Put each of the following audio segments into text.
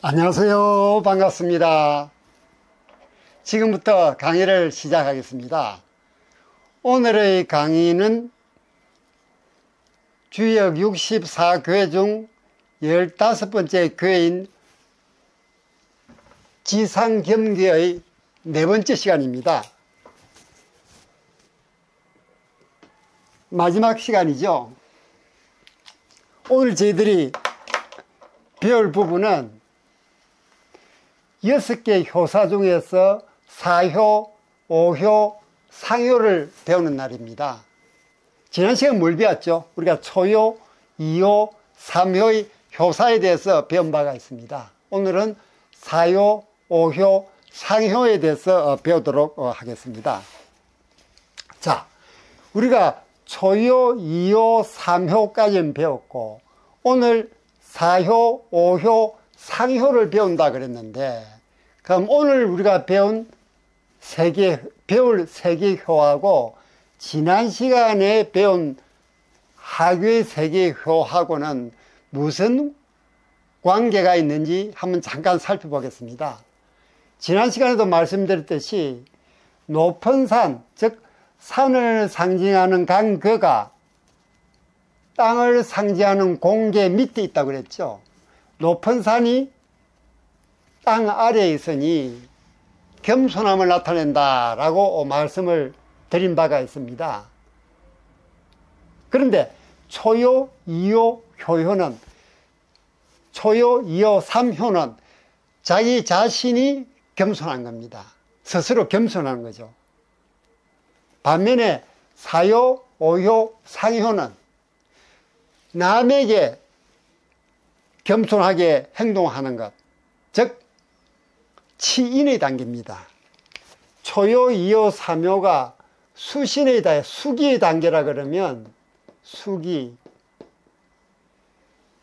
안녕하세요. 반갑습니다. 지금부터 강의를 시작하겠습니다. 오늘의 강의는 주역 64교회 중 15번째 교회인 지상겸기의 네 번째 시간입니다. 마지막 시간이죠. 오늘 저희들이 배울 부분은 6개 효사 중에서 4효, 5효, 상효를 배우는 날입니다. 지난 시간 뭘 배웠죠? 우리가 초효, 2효, 3효의 효사에 대해서 배운 바가 있습니다. 오늘은 4효, 5효, 상효에 대해서 배우도록 하겠습니다. 자, 우리가 초효, 2효, 3효까지는 배웠고 오늘 4효, 5효, 상효를 배운다 그랬는데, 그럼 오늘 우리가 배울 세 개 효하고 지난 시간에 배운 하교의 세 개 효하고는 무슨 관계가 있는지 한번 잠깐 살펴보겠습니다. 지난 시간에도 말씀드렸듯이 높은 산, 즉 산을 상징하는 강교가 땅을 상징하는 공계 밑에 있다고 그랬죠. 높은 산이 땅 아래에 있으니 겸손함을 나타낸다라고 말씀을 드린 바가 있습니다. 그런데 초효, 2효, 효효는 초효, 2효, 3효는 자기 자신이 겸손한 겁니다. 스스로 겸손한 거죠. 반면에 4효, 5효, 상효는 남에게 겸손하게 행동하는 것, 즉 치인의 단계입니다. 초효, 2효, 3효가 수신의 단계, 수기의 단계라 그러면 수기,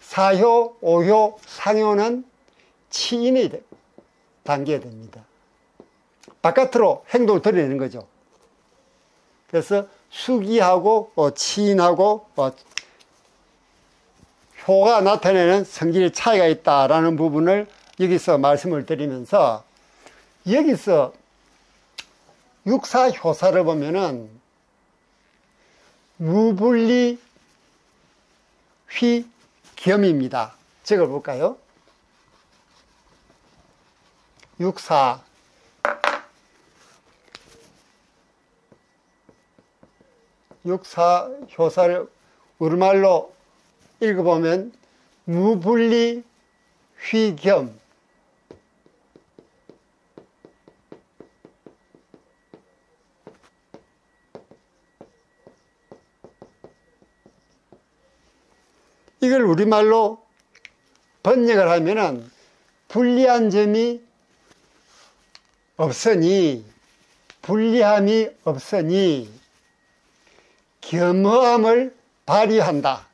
4효, 5효, 상효는 치인의 단계가 됩니다. 바깥으로 행동을 드러내는 거죠. 그래서 수기하고 치인하고 효가 나타내는 성질의 차이가 있다라는 부분을 여기서 말씀을 드리면서, 여기서 육사효사를 보면은 무분리 휘겸입니다. 적어볼까요? 육사효사를 우리말로 읽어보면 무분리 휘겸, 이걸 우리말로 번역을 하면은 불리한 점이 없으니, 불리함이 없으니 겸허함을 발휘한다.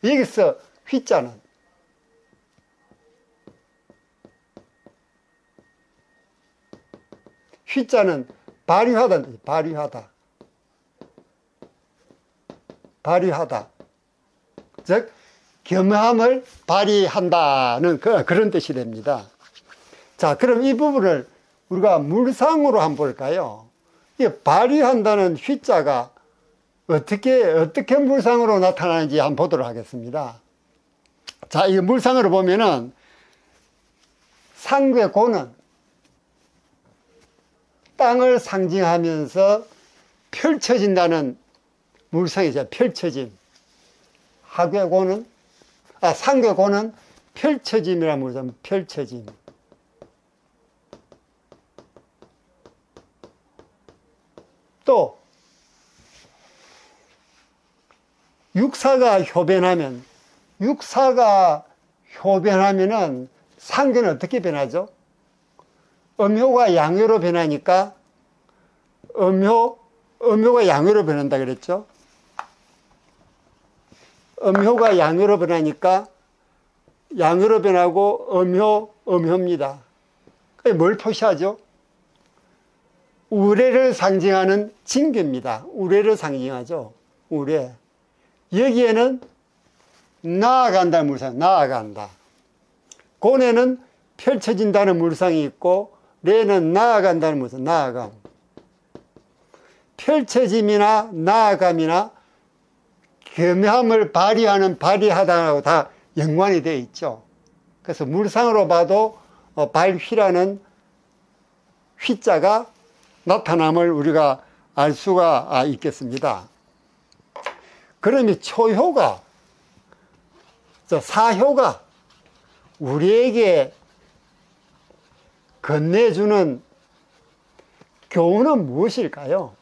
여기서 휘자는 발휘하다, 발휘하다. 즉 겸허함을 발휘한다는 그런 뜻이 됩니다. 자, 그럼 이 부분을 우리가 물상으로 한번 볼까요? 이 발휘한다는 휘자가 어떻게 물상으로 나타나는지 한번 보도록 하겠습니다. 자, 이 물상으로 보면은 상괴 고는 땅을 상징하면서 펼쳐진다는 물상이죠. 펼쳐짐. 상괴고는 펼쳐짐이라는 물상, 펼쳐짐. 또 육사가 효변하면은 상괴는 어떻게 변하죠? 음효가 양효로 변하니까 음효가 양효로 변한다 그랬죠? 음효가 양효로 변하니까 양효로 변하고 음효입니다. 뭘 표시하죠? 우레를 상징하는 징계입니다. 우레를 상징하죠. 우레. 여기에는 나아간다 물상, 나아간다. 고뇌는 펼쳐진다는 물상이 있고, 레는 나아간다는 물상, 나아감. 펼쳐짐이나 나아감이나 겸함을 발휘하다고 다 연관이 되어 있죠. 그래서 물상으로 봐도 발휘라는 휘자가 나타남을 우리가 알 수가 있겠습니다. 그러면 초효가, 사효가 우리에게 건네주는 교훈은 무엇일까요?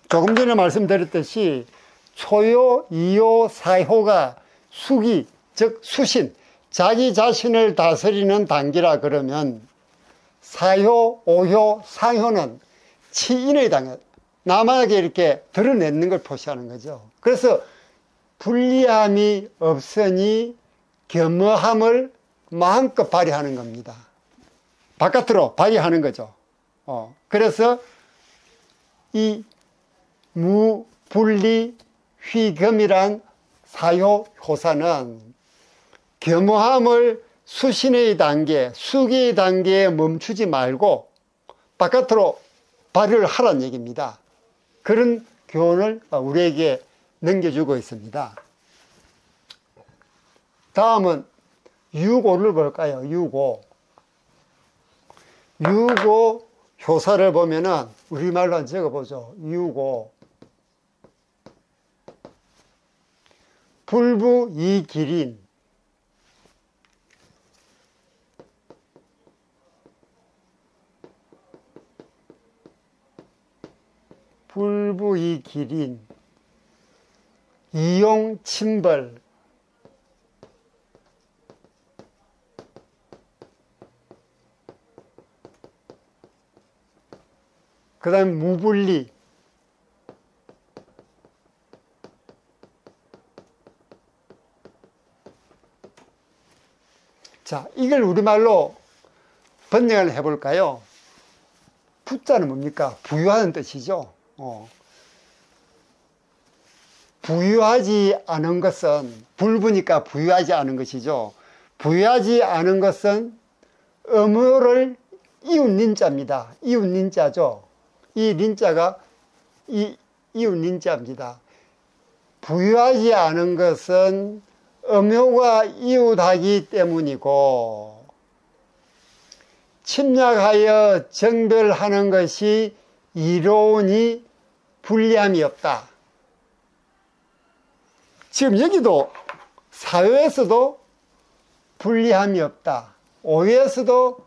조금 전에 말씀드렸듯이 초효, 이효, 사효가 수기, 즉 수신, 자기 자신을 다스리는 단계라 그러면 사효, 오효, 상효는 치인의 단계, 남에게 이렇게 드러내는 걸 표시하는 거죠. 그래서 불리함이 없으니 겸허함을 마음껏 발휘하는 겁니다. 바깥으로 발휘하는 거죠. 그래서 이 무, 불리, 휘겸이란 사효, 효사는 겸허함을 수신의 단계, 수기의 단계에 멈추지 말고 바깥으로 발휘를 하라는 얘기입니다. 그런 교훈을 우리에게 넘겨주고 있습니다. 다음은 유고를 볼까요? 유고. 유고 효사를 보면은 우리말로 한번 적어보죠. 유고. 불부이기린. 불부이기린. 이용침벌. 그 다음 무불리. 자, 이걸 우리말로 번역을 해볼까요? 부자는 뭡니까? 부유하는 뜻이죠. 부유하지 않은 것은, 불부니까 부유하지 않은 것이죠. 부유하지 않은 것은 음호를 이웃 닌자입니다. 이웃 닌자죠. 이 닌자가 이웃 닌자입니다. 부유하지 않은 것은 음효가 이웃하기 때문이고, 침략하여 정별하는 것이 이로우니 불리함이 없다. 지금 여기도 사효에서도 불리함이 없다. 오효에서도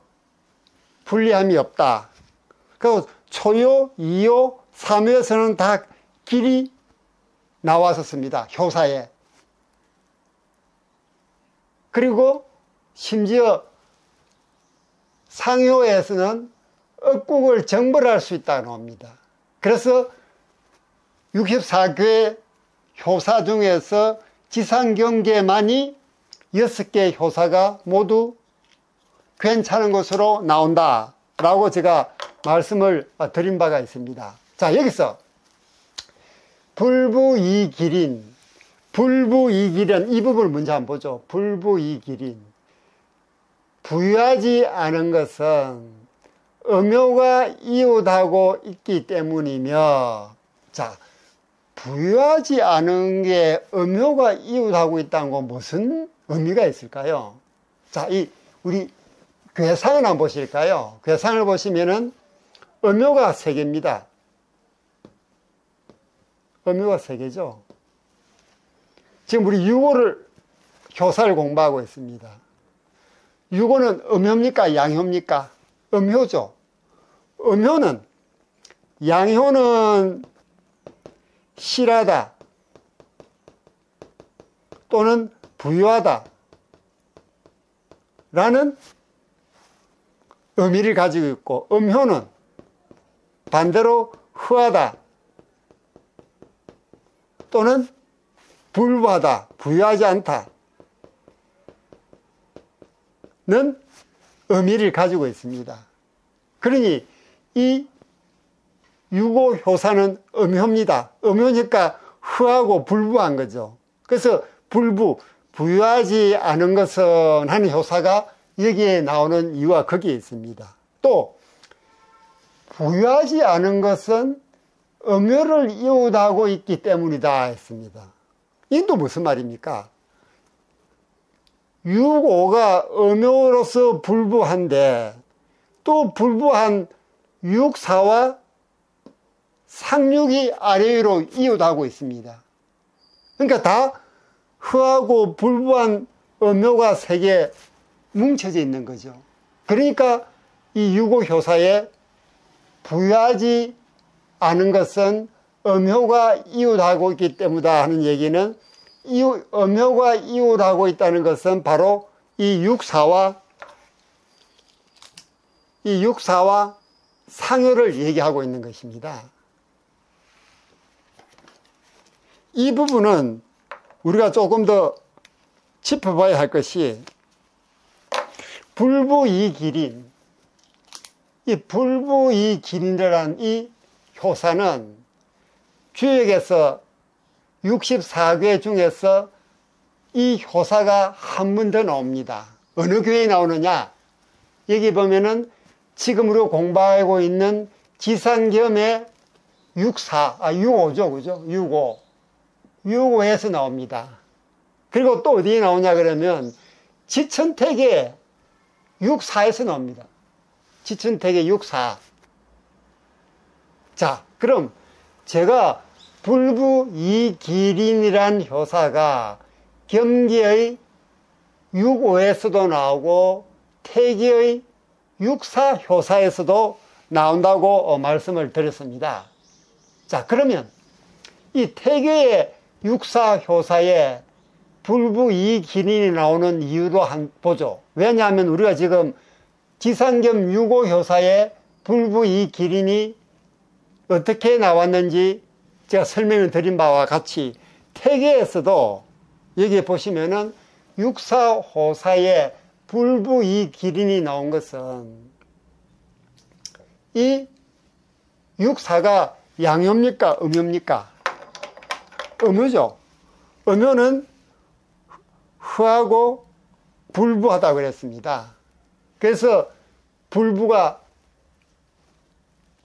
불리함이 없다. 그리고 초효, 이효, 삼효에서는 다 길이 나왔었습니다. 효사에. 그리고 심지어 상효에서는 억국을 정벌할 수 있다고 합니다. 그래서 64개 효사 중에서 지상경계만이 6개 효사가 모두 괜찮은 것으로 나온다 라고 제가 말씀을 드린 바가 있습니다. 자, 여기서 불부이기린, 불부이기린, 이 부분을 먼저 한번 보죠. 불부이기린. 부유하지 않은 것은 음효가 이웃하고 있기 때문이며, 자, 부유하지 않은 게 음효가 이웃하고 있다는 건 무슨 의미가 있을까요? 자, 우리 괴상을 한번 보실까요? 괴상을 보시면은 음효가 3개입니다. 음효가 3개죠. 지금 우리 유고를, 효사를 공부하고 있습니다. 유고는 음효입니까? 양효입니까? 음효죠. 음효는, 양효는 실하다 또는 부유하다 라는 의미를 가지고 있고, 음효는 반대로 후하다 또는 불부하다, 부유하지 않다 는 의미를 가지고 있습니다. 그러니 이 유고 효사는 음효입니다. 음효니까 후하고 불부한 거죠. 그래서 부유하지 않은 것은 하는 효사가 여기에 나오는 이유가 거기에 있습니다. 또 부유하지 않은 것은 음효를 이웃하고 있기 때문이다 했습니다. 이건 또 무슨 말입니까? 육오가 음효로서 불부한데 또 불부한 육사와 상육이 아래 위로 이웃하고 있습니다. 그러니까 다 흐하고 불부한 음효가 세 개 뭉쳐져 있는 거죠. 그러니까 이 육오 효사에 부유하지 않은 것은 음효가 이웃하고 있기 때문이다 하는 얘기는 음효가 이웃하고 있다는 것은 바로 이 육사와 상효를 얘기하고 있는 것입니다. 이 부분은 우리가 조금 더 짚어봐야 할 것이 불부이기린, 이 불부이기린이라는 이 효사는 주역에서 64개 중에서 이 효사가 한 번 더 나옵니다. 어느 교회에 나오느냐? 여기 보면은 지금 우리가 공부하고 있는 지상겸의 65죠. 그죠? 65에서 나옵니다. 그리고 또 어디에 나오냐 그러면 지천택의 64에서 나옵니다. 지천택의 64. 자, 그럼 제가 불부이기린이란 효사가 겸기의 65에서도 나오고 태기의 64 효사에서도 나온다고 말씀을 드렸습니다. 자, 그러면 이 태교의 64 효사에 불부이기린이 나오는 이유도 보죠. 왜냐하면 우리가 지금 지상겸 65 효사에 불부이기린이 어떻게 나왔는지 제가 설명을 드린 바와 같이 태계에서도 여기 보시면은 64 호사에 불부이기린이 나온 것은 이 64가 양효입니까? 음효입니까? 음효죠. 음효는 흐하고 불부하다고 그랬습니다. 그래서 불부가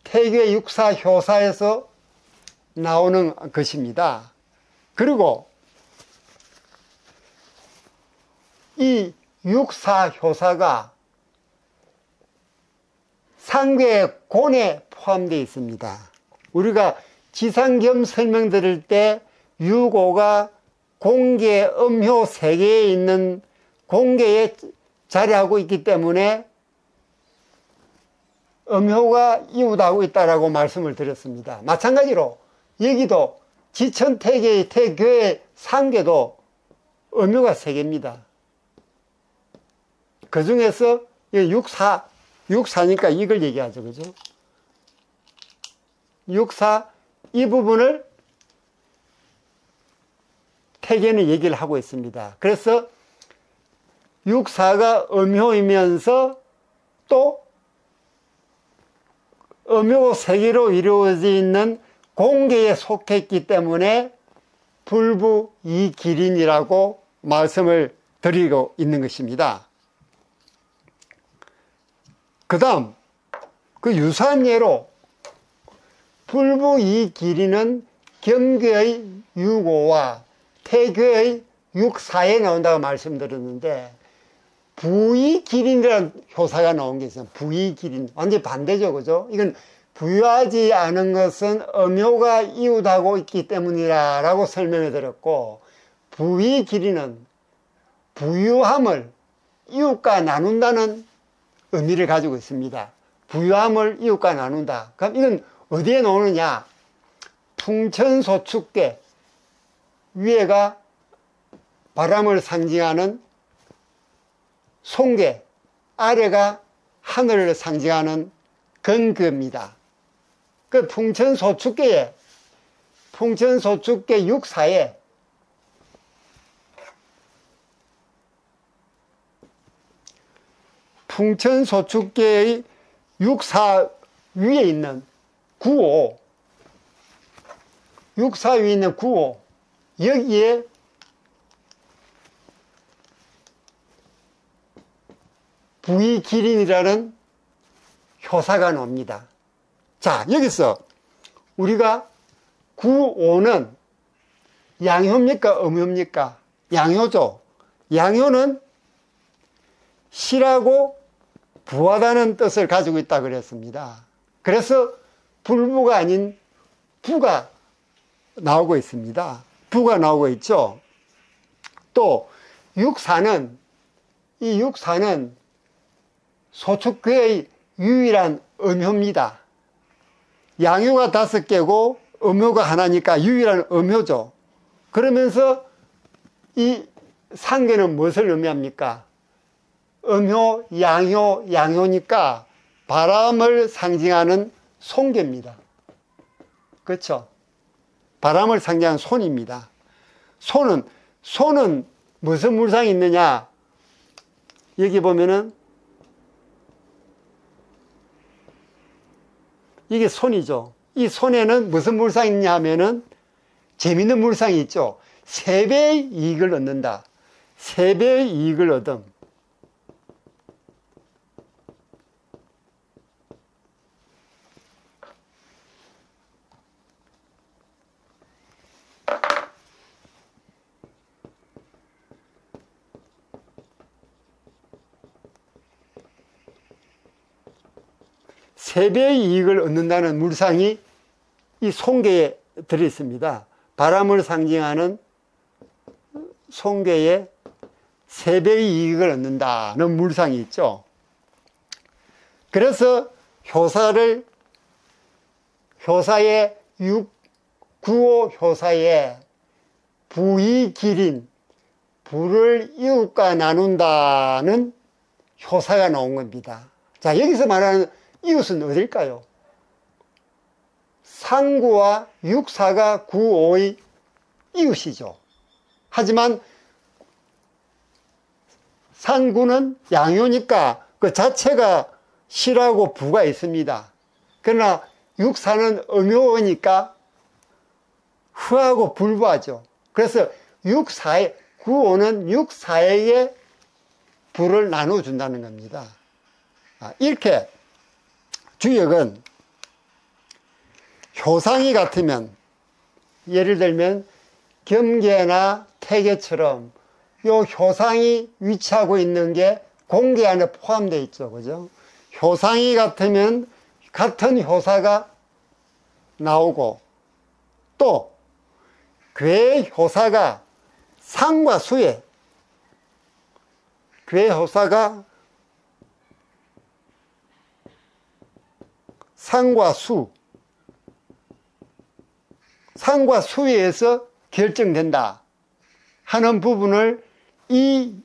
태계 64 효사에서 나오는 것입니다. 그리고 이 64 효사가 상괴의 곤에 포함되어 있습니다. 우리가 지상겸 설명 드릴 때 65가 공계 음효 3개에 있는 공계에 자리하고 있기 때문에 음효가 이웃하고 있다라고 말씀을 드렸습니다. 마찬가지로 여기도 지천태계의 태교의 상계도 음효가 3개입니다. 그 중에서 64니까 이걸 얘기하죠. 그죠? 64, 이 부분을 태계는 얘기를 하고 있습니다. 그래서 64가 음효이면서 또 음효 3개로 이루어져 있는 공계에 속했기 때문에 불부이기린이라고 말씀을 드리고 있는 것입니다. 그 다음 그 유사한 예로 불부이기린은 경계의 65와 태교의 64에 나온다고 말씀드렸는데 부이기린이라는 효사가 나온 게 있어요. 부이기린. 완전히 반대죠. 그죠? 이건 부유하지 않은 것은 음효가 이웃하고 있기 때문이라고 설명해 드렸고, 부이기린은 부유함을 이웃과 나눈다는 의미를 가지고 있습니다. 부유함을 이웃과 나눈다. 그럼 이건 어디에 나오느냐? 풍천소축계. 위에가 바람을 상징하는 송계, 아래가 하늘을 상징하는 건그입니다. 그 풍천소축계에, 풍천소축계 64에 풍천소축계의 64 위에 있는 95, 64 위에 있는 95, 여기에 부의기린이라는 효사가 나옵니다. 자, 여기서 우리가 구오는 양효입니까? 음효입니까? 양효죠. 양효는 실하고 부하다는 뜻을 가지고 있다 그랬습니다. 그래서 불부가 아닌 부가 나오고 있습니다. 부가 나오고 있죠. 또 육사는, 이 육사는 소축괴의 유일한 음효입니다. 양효가 5개고 음효가 하나니까 유일한 음효죠. 그러면서 이 상계는 무엇을 의미합니까? 음효, 양효, 양효니까 바람을 상징하는 손괴입니다. 그렇죠? 바람을 상징하는 손입니다. 손은 무슨 물상이 있느냐? 여기 보면은 이게 손이죠. 이 손에는 무슨 물상이 있냐 하면은 재밌는 물상이 있죠. 3배의 이익을 얻는다. 3배의 이익을 얻음. 세 배의 이익을 얻는다는 물상이 이 손괴에 들어있습니다. 바람을 상징하는 손괴에 3배의 이익을 얻는다는 물상이 있죠. 그래서 효사의 구호 효사에 부의기린, 부를 이웃과 나눈다는 효사가 나온 겁니다. 자, 여기서 말하는 이웃은 어딜까요? 상구와 육사가 구오의 이웃이죠. 하지만 상구는 양효니까 그 자체가 실하고 부가 있습니다. 그러나 육사는 음효니까 후하고 불부하죠. 그래서 구오는 육사에게 부를 나눠준다는 겁니다. 이렇게 주역은 효상이 같으면, 예를 들면 겸계나 태계처럼 요 효상이 위치하고 있는 게 공계 안에 포함되어 있죠. 그죠? 효상이 같으면 같은 효사가 나오고, 또 괴 효사가 상과 수에, 괴 효사가 상과 수에서 결정된다 하는 부분을 이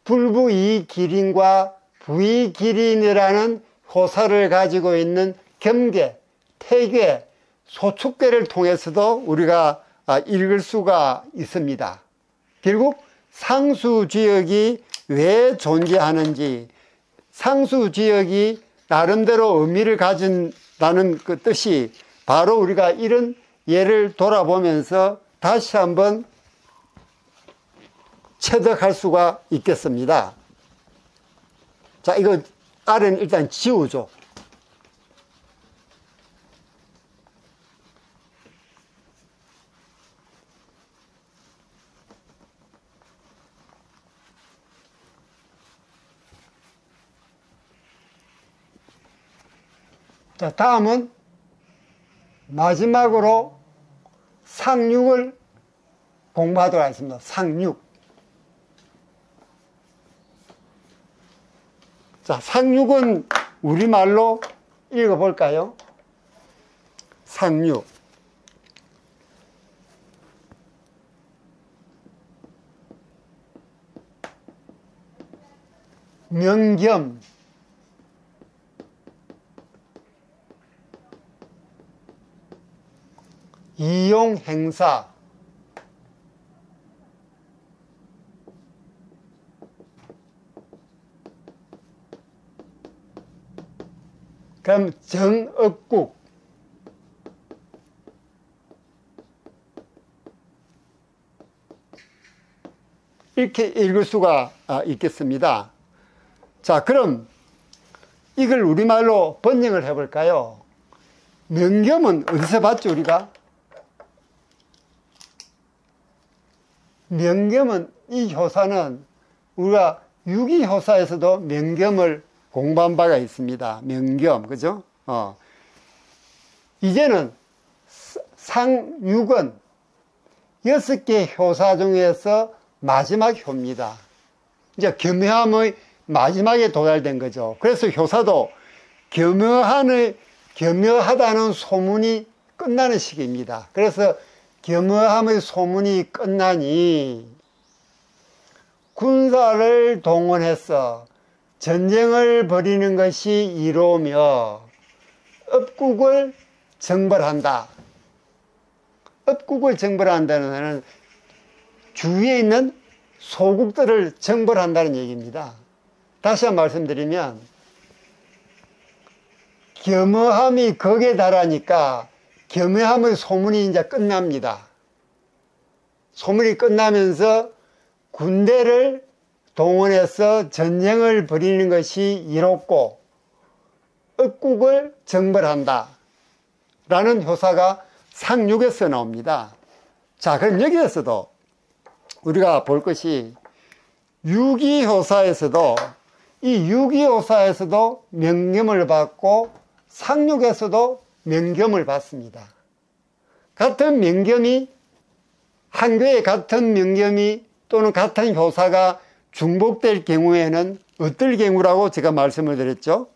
불부이기린과 부이기린이라는 효사를 가지고 있는 겸계, 태괴, 소축괴를 통해서도 우리가 읽을 수가 있습니다. 결국 상수지역이 왜 존재하는지, 상수지역이 나름대로 의미를 가진다는 그 뜻이 바로 우리가 이런 예를 돌아보면서 다시 한번 체득할 수가 있겠습니다. 자, 이거 아래는 일단 지우죠. 자, 다음은 마지막으로 상육을 공부하도록 하겠습니다. 상육. 자, 상육은 우리말로 읽어볼까요? 상육. 명겸, 이용행사, 그럼 정업국, 이렇게 읽을 수가 있겠습니다. 자, 그럼 이걸 우리말로 번역을 해볼까요? 명겸은 어디서 봤죠, 우리가? 명겸은, 이 효사는 우리가 유기효사에서도 명겸을 공부한 바가 있습니다. 명겸, 그죠? 이제는 상육은 6개 효사 중에서 마지막 효입니다. 이제 겸허함의 마지막에 도달된 거죠. 그래서 효사도 겸허하다는 소문이 끝나는 시기입니다. 그래서 겸허함의 소문이 끝나니 군사를 동원해서 전쟁을 벌이는 것이 이루며 업국을 정벌한다. 업국을 정벌한다는 것은 주위에 있는 소국들을 정벌한다는 얘기입니다. 다시 한번 말씀드리면 겸허함이 극에 달하니까 겸허함의 소문이 이제 끝납니다. 소문이 끝나면서 군대를 동원해서 전쟁을 벌이는 것이 이롭고 업국을 정벌한다 라는 효사가 상육에서 나옵니다. 자, 그럼 여기에서도 우리가 볼 것이 유기효사에서도 이 유기효사에서도 명겸을 받고 상육에서도 명겸을 받습니다. 같은 명겸이 한 교회 같은 명겸이 또는 같은 효사가 중복될 경우에는 어떨 경우라고 제가 말씀을 드렸죠?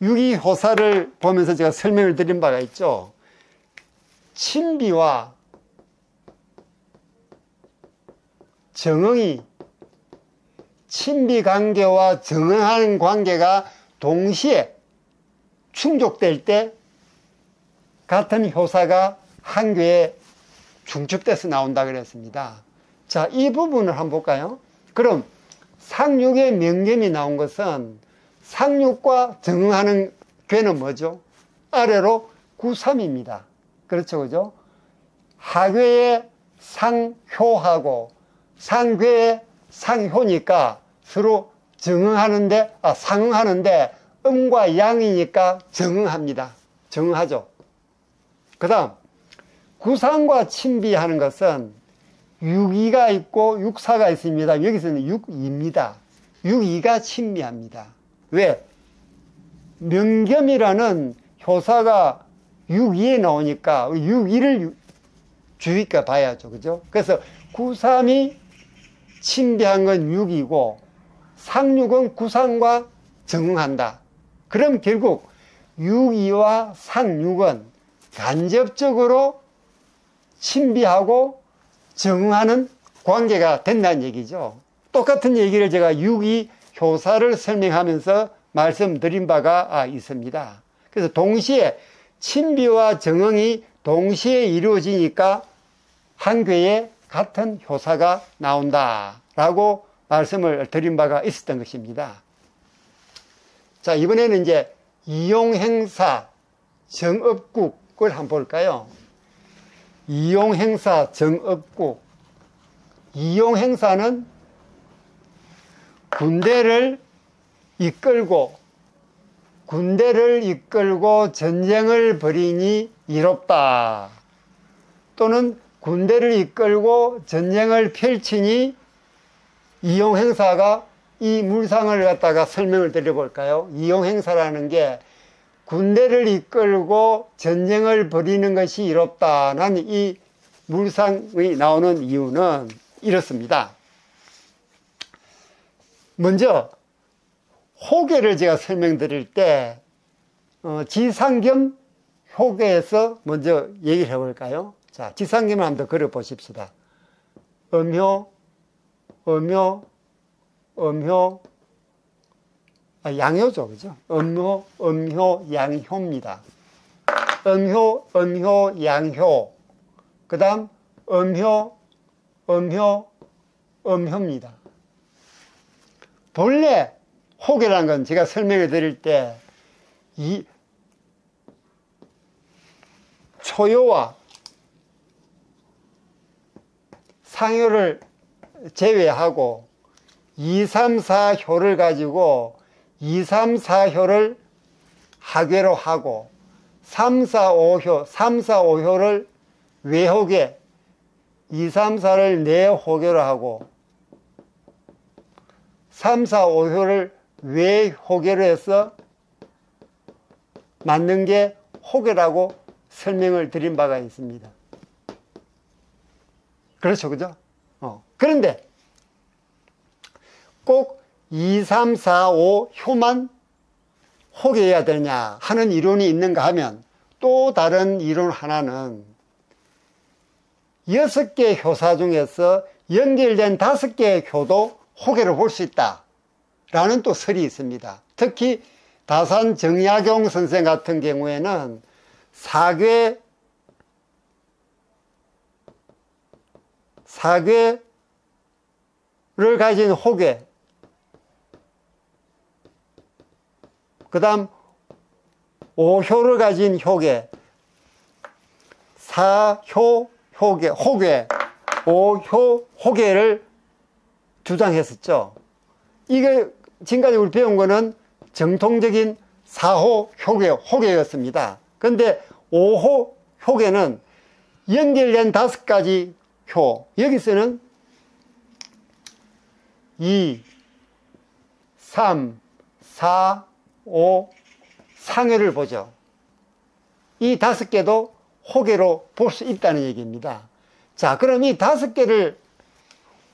유기효사를 보면서 제가 설명을 드린 바가 있죠. 친비와 정응이 친비관계와 정응하는 관계가 동시에 충족될 때 같은 효사가 한 교회에 중축돼서 나온다 그랬습니다. 자, 이 부분을 한번 볼까요? 그럼 상육의 명겸이 나온 것은 상육과 정응하는 괴는 뭐죠? 아래로 구삼입니다. 그렇죠, 그죠? 하괴의 상효하고 상괴의 상효니까 서로 상응하는데 음과 양이니까 정응합니다. 정응하죠. 그 다음 구상과 친비하는 것은 육이가 있고 육사가 있습니다. 여기서는 육이입니다. 육이가 친비합니다. 왜? 명겸이라는 효사가 육이에 나오니까 육이를 주의 있게 봐야죠. 그죠? 그래서 구삼이 친비한 건 육이고 상육은 구상과 정응한다. 그럼 결국 육이와 상육은 간접적으로 친비하고 정응하는 관계가 된다는 얘기죠. 똑같은 얘기를 제가 육이 효사를 설명하면서 말씀드린 바가 있습니다. 그래서 동시에 친비와 정응이 동시에 이루어지니까 한 교회에 같은 효사가 나온다라고 말씀을 드린 바가 있었던 것입니다. 자, 이번에는 이제 이용행사 정업국을 한번 볼까요? 이용행사 정업국. 이용행사는 군대를 이끌고 전쟁을 벌이니 이롭다. 또는 군대를 이끌고 전쟁을 펼치니 이용행사가 이 물상을 갖다가 설명을 드려볼까요? 이용행사라는 게 군대를 이끌고 전쟁을 벌이는 것이 이롭다는 이 물상이 나오는 이유는 이렇습니다. 먼저 호계를 제가 설명드릴 때 지상겸 호계에서 먼저 얘기를 해볼까요? 자, 지상겸을 한번 그려 보십시다. 음효, 음효, 음효, 양효죠, 그죠? 음효, 음효, 양효입니다. 음효, 음효, 양효. 그 다음, 음효, 음효, 음효입니다. 본래 호계라는 건 제가 설명해 드릴 때 이 초효와 상효를 제외하고 2, 3, 4효를 가지고 2, 3, 4효를 하괴로 하고 3, 4, 5효를 외호계 2, 3, 4를 내호계로 하고 3, 4, 5효를 외호계로 해서 만든 게 호계라고 설명을 드린 바가 있습니다. 그렇죠, 그죠? 그런데 꼭 2, 3, 4, 5 효만 호계해야 되냐 하는 이론이 있는가 하면 또 다른 이론 하나는 6개의 효사 중에서 연결된 5개의 효도 호계를 볼 수 있다 라는 또 설이 있습니다. 특히 다산 정약용 선생 같은 경우에는 사괴를 가진 호계, 그 다음 5효를 가진 효계, 4효 호계, 5효 호계를 주장했었죠. 이게 지금까지 우리 배운 거는 정통적인 4호 호계였습니다. 그런데 5호 호계는 연결된 5가지 효, 여기서는 2, 3, 4, 5 상회를 보죠. 이 5개도 호계로 볼 수 있다는 얘기입니다. 자, 그럼 이 5개를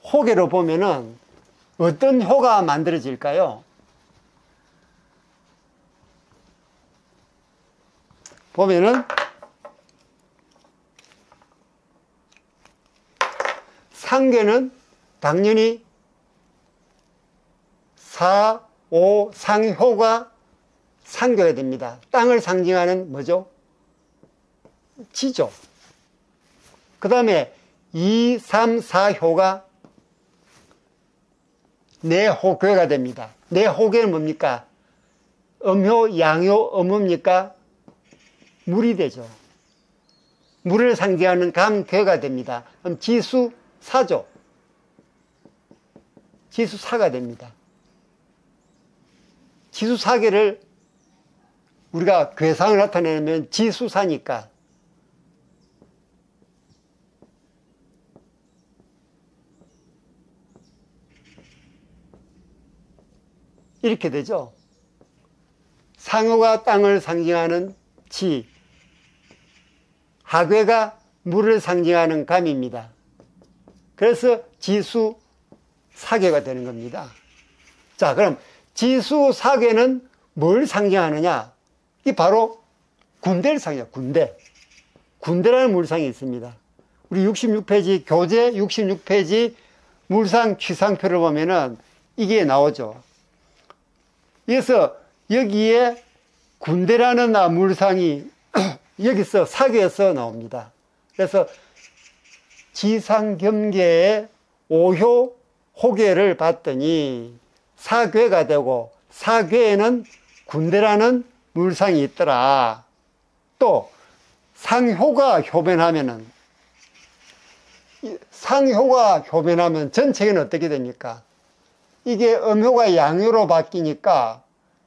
호계로 보면은 어떤 효가 만들어질까요? 보면은 상괴는 당연히 4, 5 상효가 상괴가 됩니다. 땅을 상징하는 뭐죠? 지죠. 그 다음에 2, 3, 4효가 내호괴가 됩니다. 내호괴는 뭡니까? 음효, 양효, 음뭡니까? 물이 되죠. 물을 상징하는 감괴가 됩니다. 그럼 지수사죠. 지수사가 됩니다. 지수사계를 우리가 괴상을 나타내면 지수사니까 이렇게 되죠. 상호가 땅을 상징하는 지, 하괴가 물을 상징하는 감입니다. 그래서 지수사계가 되는 겁니다. 자, 그럼 지수사계는 뭘 상징하느냐? 이 바로 군대를 상징해요. 군대라는 물상이 있습니다. 우리 66페이지, 교재 66페이지 물상 취상표를 보면은 이게 나오죠. 그래서 여기에 군대라는 물상이 여기서 사계에서 나옵니다. 그래서 지상겸계의 5효 호계를 봤더니 사괴가 되고 사괴에는 군대라는 물상이 있더라. 또 상효가 효변하면은 전체는 어떻게 됩니까? 이게 음효가 양효로 바뀌니까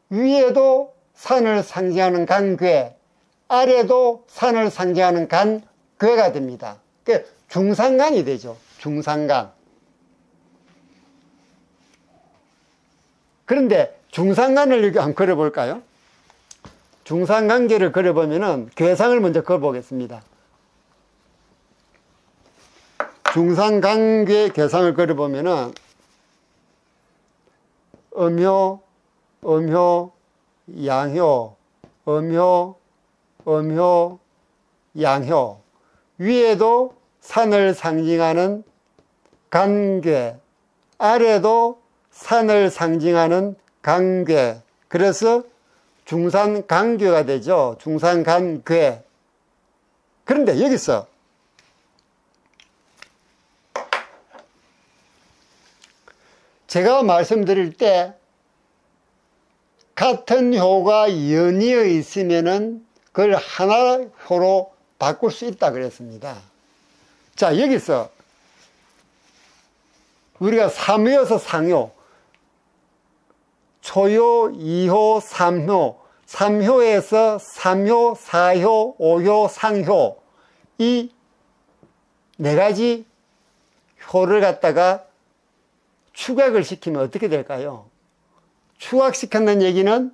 위에도 산을 상징하는 간괴, 아래도 산을 상징하는 간괴가 됩니다. 그러니까 중상간이 되죠. 중상간. 그런데 중상간을 여기 한번 그려볼까요? 중상관계를 그려보면은 괴상을 먼저 그려보겠습니다. 중상관계 괴상을 그려보면은 음효, 음효, 양효, 음효, 음효, 양효. 위에도 산을 상징하는 간괴, 아래도 산을 상징하는 간괴. 그래서 중산간괴가 되죠. 중산간괴. 그런데 여기서 제가 말씀드릴 때 같은 효가 연이어 있으면은 그걸 하나효로 바꿀 수 있다 그랬습니다. 자, 여기서 우리가 삼효에서 상효, 초효, 2효, 3효, 3효에서 3효, 4효, 5효, 상효, 이 네 가지 효를 갖다가 추각을 시키면 어떻게 될까요? 추각시켰다는 얘기는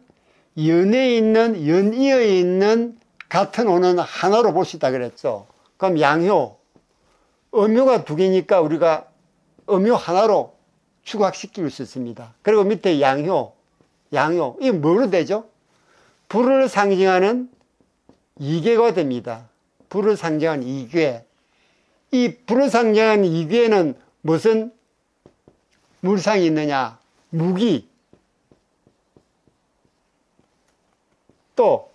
연이어 있는 같은 호는 하나로 볼 수 있다 그랬죠. 그럼 양효, 음효가 두 개니까 우리가 음효 하나로 추각시킬 수 있습니다. 그리고 밑에 양효, 이게 뭐로 되죠? 불을 상징하는 이괴가 됩니다. 불을 상징하는 이괴. 이 불을 상징하는 이괴에는 무슨 물상이 있느냐? 무기. 또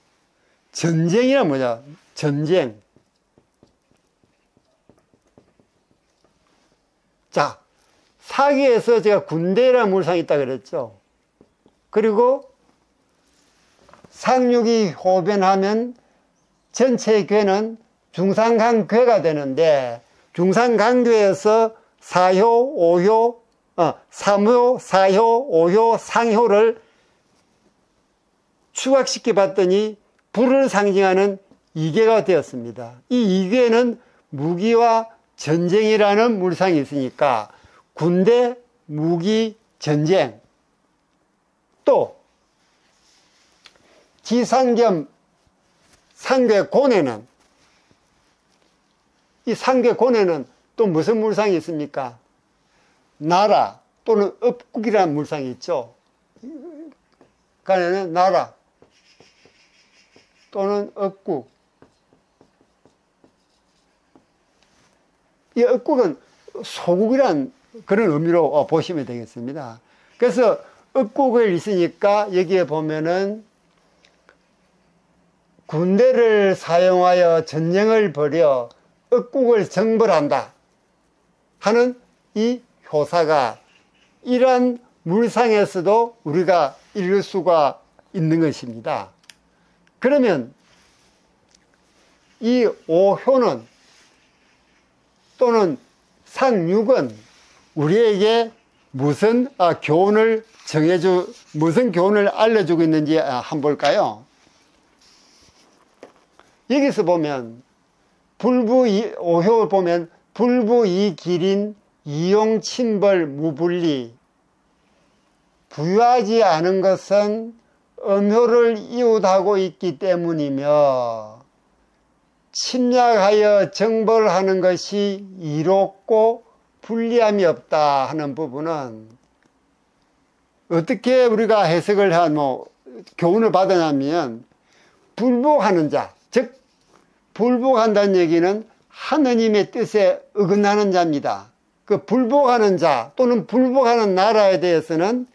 전쟁이란 뭐냐? 전쟁. 자, 사기에서 제가 군대라는 물상이 있다 그랬죠. 그리고 상륙이 호변하면 전체 괴는 중상강괴가 되는데, 중상강괴에서 4효, 5효, 3효, 4효, 5효, 상효를 추각시켜 봤더니 불을 상징하는 이괴가 되었습니다. 이 이괴는 무기와 전쟁이라는 물상이 있으니까 군대, 무기, 전쟁. 또 기상겸 상괴곤에는, 이 상괴곤에는 또 무슨 물상이 있습니까? 나라 또는 업국이라는 물상이 있죠. 간에는 나라 또는 업국. 이 업국은 소국이란 그런 의미로 보시면 되겠습니다. 그래서 업국을 있으니까 여기에 보면은 군대를 사용하여 전쟁을 벌여 업국을 정벌한다 하는 이 효사가 이러한 물상에서도 우리가 읽을 수가 있는 것입니다. 그러면 이 5효는 또는 상육은 우리에게 무슨 교훈을 무슨 교훈을 알려주고 있는지 한번 볼까요? 여기서 보면 오효를 보면 불부이기린 이용침벌 무분리, 부유하지 않은 것은 음효를 이웃하고 있기 때문이며 침략하여 정벌하는 것이 이롭고 불리함이 없다 하는 부분은 어떻게 우리가 해석을 교훈을 받았냐면, 불복하는 자, 즉 불복한다는 얘기는 하느님의 뜻에 어긋나는 자입니다. 그 불복하는 자 또는 불복하는 나라에 대해서는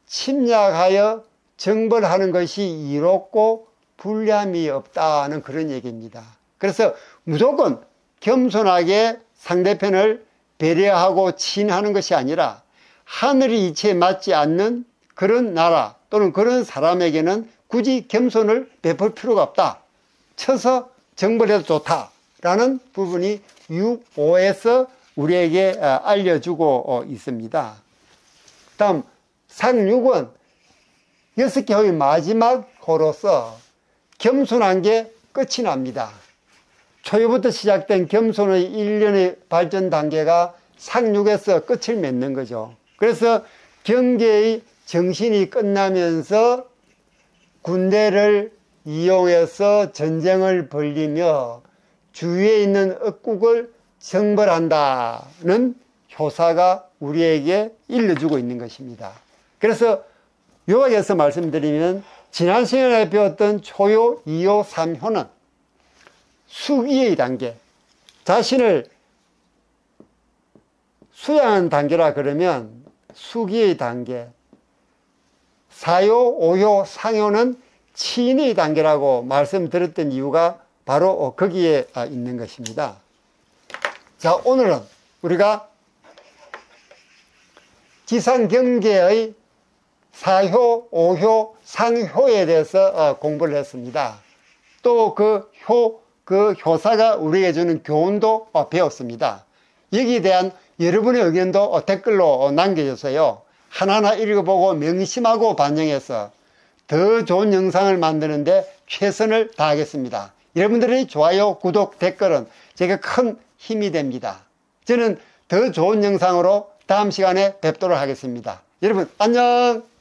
침략하여 정벌하는 것이 이롭고 불리함이 없다는 그런 얘기입니다. 그래서 무조건 겸손하게 상대편을 배려하고 친하는 것이 아니라 하늘이 이치에 맞지 않는 그런 나라 또는 그런 사람에게는 굳이 겸손을 베풀 필요가 없다. 쳐서 정벌해도 좋다라는 부분이 6.5에서 우리에게 알려주고 있습니다. 다음 상육은 6개 호의 마지막 호로서 겸손한 게 끝이 납니다. 초유부터 시작된 겸손의 일련의 발전 단계가 상육에서 끝을 맺는 거죠. 그래서 경계의 정신이 끝나면서 군대를 이용해서 전쟁을 벌이며 주위에 있는 억국을 정벌한다는 효사가 우리에게 일러주고 있는 것입니다. 그래서 요약해서 말씀드리면, 지난 시간에 배웠던 초효, 2효, 3효는 수기의 단계, 자신을 수양하는 단계라 그러면 수기의 단계, 4효, 5효, 상효는 치인의 단계라고 말씀드렸던 이유가 바로 거기에 있는 것입니다. 자, 오늘은 우리가 지상경계의 4효, 5효, 상효에 대해서 공부를 했습니다. 또 그 효사가 우리에게 주는 교훈도 배웠습니다. 여기에 대한 여러분의 의견도 댓글로 남겨주세요. 하나하나 읽어보고 명심하고 반영해서 더 좋은 영상을 만드는데 최선을 다하겠습니다. 여러분들의 좋아요, 구독, 댓글은 제게 큰 힘이 됩니다. 저는 더 좋은 영상으로 다음 시간에 뵙도록 하겠습니다. 여러분 안녕.